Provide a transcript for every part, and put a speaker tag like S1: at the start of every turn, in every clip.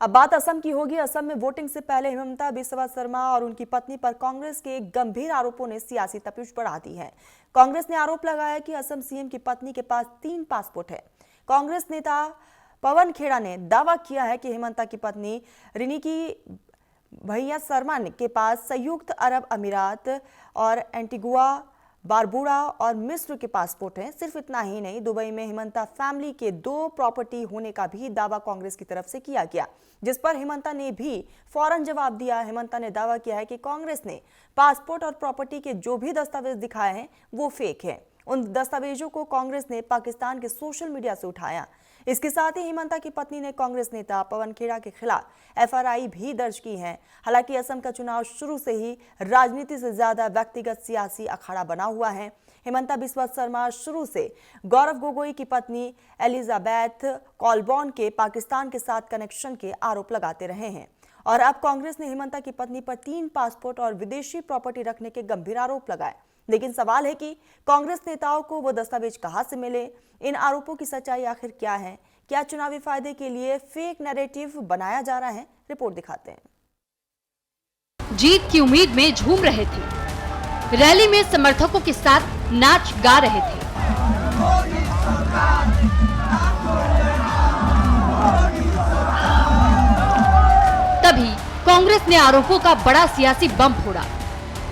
S1: अब बात असम की होगी। असम में वोटिंग से पहले हिमंता बिस्वा शर्मा और उनकी पत्नी पर कांग्रेस के गंभीर आरोपों ने सियासी तपिश बढ़ा दी है। कांग्रेस ने आरोप लगाया कि असम सीएम की पत्नी के पास 3 पासपोर्ट है। कांग्रेस नेता पवन खेड़ा ने दावा किया है कि हिमंता की पत्नी रिनिकी भैया शर्मा के पास संयुक्त अरब अमीरात और एंटीगुआ, बारबुडा और मिस्र के पासपोर्ट हैं। सिर्फ इतना ही नहीं, दुबई में हिमंता फैमिली के 2 प्रॉपर्टी होने का भी दावा कांग्रेस की तरफ से किया गया, जिस पर हिमंता ने भी फौरन जवाब दिया। हिमंता ने दावा किया है कि कांग्रेस ने पासपोर्ट और प्रॉपर्टी के जो भी दस्तावेज दिखाए हैं वो फेक है। उन दस्तावेजों को कांग्रेस ने पाकिस्तान के सोशल मीडिया से उठाया। इसके साथ ही हिमंता की पत्नी ने कांग्रेस नेता पवन खेड़ा के खिलाफ एफआईआर भी दर्ज की है। हालांकि असम का चुनाव शुरू से ही राजनीति से ज्यादा व्यक्तिगत सियासी अखाड़ा बना हुआ है। हिमंता बिस्वा शर्मा शुरू से गौरव गोगोई की पत्नी एलिजाबेथ कॉलबॉर्न के पाकिस्तान के साथ कनेक्शन के आरोप लगाते रहे हैं और अब कांग्रेस ने हिमंता की पत्नी पर 3 पासपोर्ट और विदेशी प्रॉपर्टी रखने के गंभीर आरोप लगाए। लेकिन सवाल है कि कांग्रेस नेताओं को वो दस्तावेज कहां से मिले? इन आरोपों की सच्चाई आखिर क्या है? क्या चुनावी फायदे के लिए फेक नैरेटिव बनाया जा रहा है? रिपोर्ट दिखाते हैं।
S2: जीत की उम्मीद में झूम रहे थे, रैली में समर्थकों के साथ नाच गा रहे थे। तभी कांग्रेस ने आरोपों का बड़ा सियासी बम फोड़ा।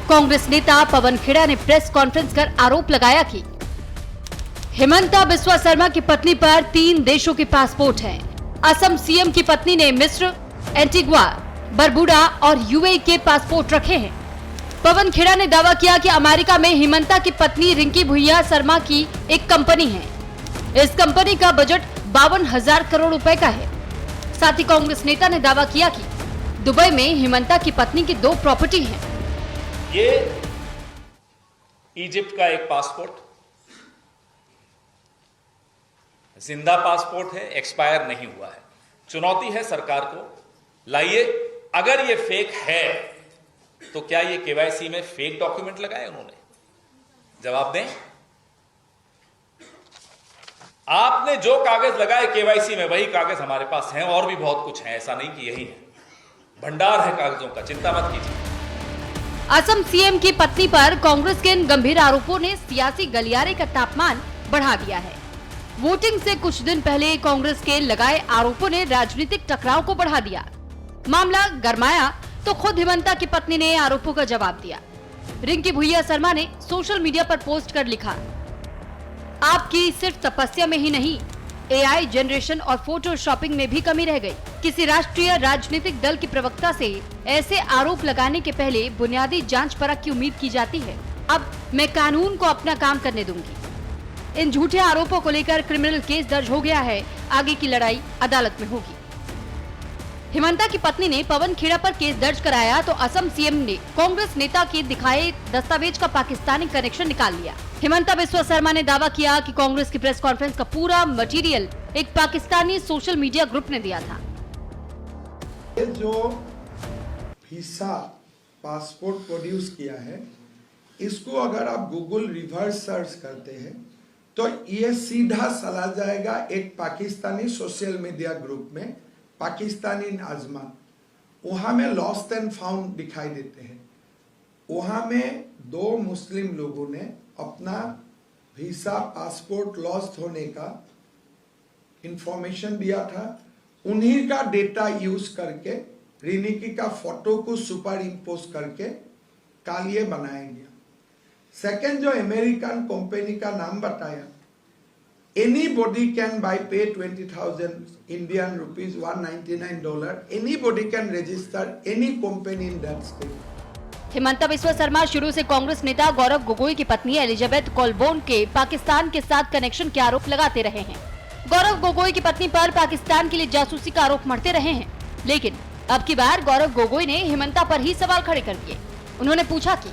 S2: कांग्रेस नेता पवन खेड़ा ने प्रेस कॉन्फ्रेंस कर आरोप लगाया कि हिमंता बिस्वा शर्मा की पत्नी पर 3 देशों के पासपोर्ट हैं। असम सीएम की पत्नी ने मिस्र, एंटीगुआ, बरबुडा और यूएई के पासपोर्ट रखे हैं। पवन खेड़ा ने दावा किया कि अमेरिका में हिमंता की पत्नी रिंकी भुइया शर्मा की एक कंपनी है। इस कंपनी का बजट 52,000 करोड़ रुपए का है। साथ ही कांग्रेस नेता ने दावा किया कि दुबई में हिमंता की पत्नी की 2 प्रॉपर्टी हैं।
S3: ये इजिप्ट का एक पासपोर्ट जिंदा पासपोर्ट है, एक्सपायर नहीं हुआ है। चुनौती है सरकार को, लाइए, अगर ये फेक है तो क्या ये केवाईसी में फेक डॉक्यूमेंट लगाए उन्होंने? जवाब दें। आपने जो कागज लगाए केवाईसी में वही कागज हमारे पास हैं और भी बहुत कुछ है, ऐसा नहीं कि यही है। भंडार है कागजों का, चिंता मत कीजिए।
S2: असम सीएम की पत्नी पर कांग्रेस के इन गंभीर आरोपों ने सियासी गलियारे का तापमान बढ़ा दिया है। वोटिंग से कुछ दिन पहले कांग्रेस के लगाए आरोपों ने राजनीतिक टकराव को बढ़ा दिया। मामला गरमाया तो खुद हिमंता की पत्नी ने आरोपों का जवाब दिया। रिंकी भुइया शर्मा ने सोशल मीडिया पर पोस्ट कर लिखा, आपकी सिर्फ तपस्या में ही नहीं, एआई जनरेशन और फोटो शॉपिंग में भी कमी रह गई। किसी राष्ट्रीय राजनीतिक दल की प्रवक्ता से ऐसे आरोप लगाने के पहले बुनियादी जांच परख की उम्मीद की जाती है। अब मैं कानून को अपना काम करने दूंगी। इन झूठे आरोपों को लेकर क्रिमिनल केस दर्ज हो गया है। आगे की लड़ाई अदालत में होगी। हिमंता की पत्नी ने पवन खेड़ा पर केस दर्ज कराया तो असम सीएम ने कांग्रेस नेता के दिखाए दस्तावेज का पाकिस्तानी कनेक्शन निकाल लिया। हिमंता बिस्वा शर्मा ने दावा किया कि कांग्रेस की प्रेस कॉन्फ्रेंस का पूरा मटेरियल एक पाकिस्तानी सोशल मीडिया ग्रुप ने दिया था।
S4: जो वीसा पासपोर्ट प्रोड्यूस किया है, इसको अगर आप गूगल रिवर्स सर्च करते हैं तो ये सीधा चला जाएगा एक पाकिस्तानी सोशल मीडिया ग्रुप में, पाकिस्तानी नाजमा। वहां में लॉस्ट एंड फाउंड दिखाई देते हैं। वहां में 2 मुस्लिम लोगों ने अपना वीसा पासपोर्ट लॉस्ट होने का इंफॉर्मेशन दिया था। उन्हीं का डेटा यूज करके रिनिकी का फोटो को सुपर इम्पोज करके कालिए बनाया गया। सेकेंड, जो अमेरिकन कंपनी का नाम बताया, anybody can buy pay 20,000 Indian rupees, $199. Anybody can register any company in that state.
S2: Himanta Biswa Sharma शुरू से कांग्रेस नेता गौरव गोगोई की पत्नी एलिजाबेथ कॉलबॉर्न के पाकिस्तान के साथ कनेक्शन के आरोप लगाते रहे हैं। गौरव गोगोई की पत्नी पर पाकिस्तान के लिए जासूसी का आरोप मढ़ते रहे हैं। लेकिन अब की बार गौरव गोगोई ने हिमंता पर ही सवाल खड़े कर दिए। उन्होंने पूछा कि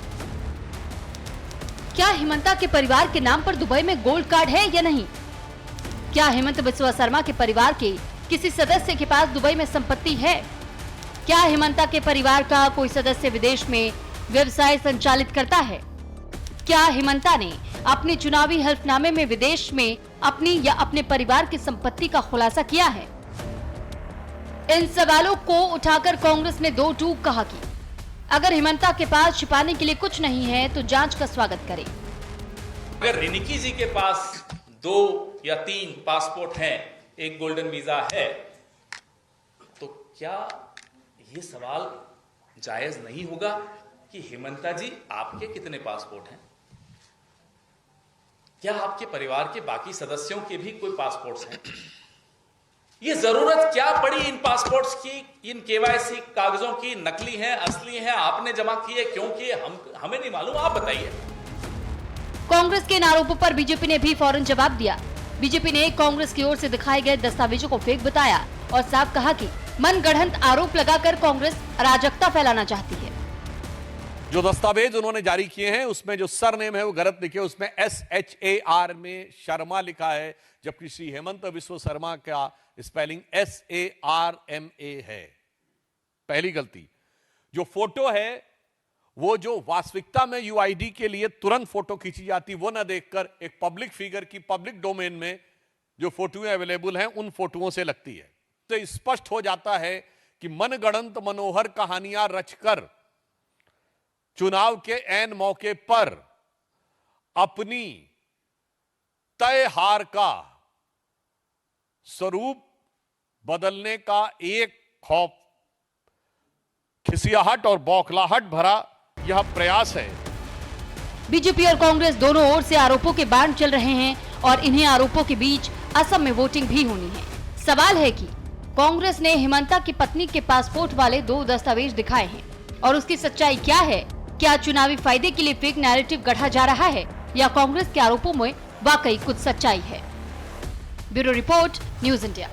S2: क्या हिमंता के परिवार के नाम पर दुबई में गोल्ड कार्ड है या नहीं? क्या हिमंता बिस्वा शर्मा के परिवार के किसी सदस्य के पास दुबई में संपत्ति है? क्या हिमंता के परिवार का कोई सदस्य विदेश में व्यवसाय संचालित करता है? क्या हिमंता ने अपने चुनावी हल्फनामे में विदेश में अपनी या अपने परिवार की संपत्ति का खुलासा किया है? इन सवालों को उठाकर कांग्रेस ने दो टूक कहा कि अगर हिमंता के पास छिपाने के लिए कुछ नहीं है तो जांच का स्वागत करें।
S3: अगर रिनिकी जी के पास 2 या 3 पासपोर्ट हैं, एक गोल्डन वीजा है, तो क्या ये सवाल जायज नहीं होगा कि हिमंता जी आपके कितने पासपोर्ट हैं? क्या आपके परिवार के बाकी सदस्यों के भी कोई पासपोर्ट्स हैं? ये जरूरत क्या पड़ी इन पासपोर्ट्स की, इन केवाईसी कागजों की? नकली हैं, असली हैं, आपने जमा किए, क्यों किए? हमें नहीं मालूम, आप बताइए।
S2: कांग्रेस के इन आरोपों पर बीजेपी ने भी फौरन जवाब दिया। बीजेपी ने कांग्रेस की ओर से दिखाए गए दस्तावेजों को फेक बताया और साफ कहा कि मनगढ़ंत आरोप लगाकर कांग्रेस अराजकता फैलाना चाहती है।
S5: जो दस्तावेज उन्होंने जारी किए हैं उसमें जो सरनेम है वो गलत लिखे, उसमें SHAR में शर्मा लिखा है, जबकि श्री हेमंत विश्व शर्मा का स्पेलिंग SARMA है। पहली गलती। जो फोटो है वो जो वास्तविकता में UID के लिए तुरंत फोटो खींची जाती वो ना देखकर एक पब्लिक फिगर की पब्लिक डोमेन में जो फोटोएं अवेलेबल हैं उन फोटोओं से लगती है। तो स्पष्ट हो जाता है कि मनगढ़ंत मनोहर कहानियां रचकर चुनाव के ऐन मौके पर अपनी तय हार का स्वरूप बदलने का एक खौफ, खिसियाहट और बौखलाहट भरा यह प्रयास है।
S2: बीजेपी और कांग्रेस दोनों ओर से आरोपों के बाण चल रहे हैं और इन्हीं आरोपों के बीच असम में वोटिंग भी होनी है। सवाल है कि कांग्रेस ने हिमंता की पत्नी के पासपोर्ट वाले 2 दस्तावेज दिखाए हैं और उसकी सच्चाई क्या है? क्या चुनावी फायदे के लिए फेक नैरेटिव गढ़ा जा रहा है या कांग्रेस के आरोपों में वाकई कुछ सच्चाई है? Bureau report, news India.